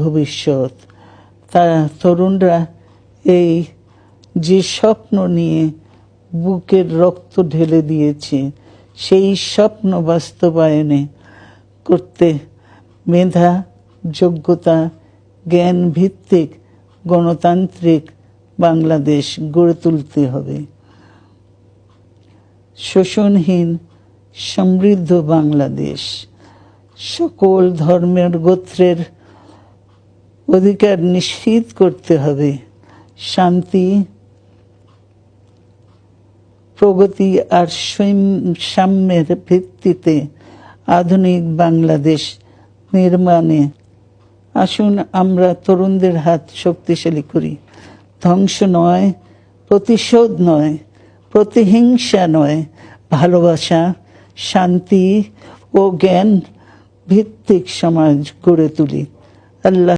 ভবিষ্যৎ। তারা তরুণরা এই যে স্বপ্ন নিয়ে বুকের রক্ত ঢেলে দিয়েছে, সেই স্বপ্ন বাস্তবায়নে করতে মেধা, যোগ্যতা, জ্ঞান ভিত্তিক গণতান্ত্রিক বাংলাদেশ গড়ে তুলতে হবে। শোষণহীন সমৃদ্ধ বাংলাদেশ, সকল ধর্মের গোত্রের অধিকার নিশ্চিত করতে হবে। শান্তি, প্রগতি আর সাম্যের ভিত্তিতে আধুনিক বাংলাদেশ নির্মাণে আসুন আমরা তরুণদের হাত শক্তিশালী করি। ধ্বংস নয়, প্রতিশোধ নয়, প্রতিহিংসা নয়, ভালোবাসা, শান্তি ও জ্ঞান ভিত্তিক সমাজ গড়ে তুলি। আল্লাহ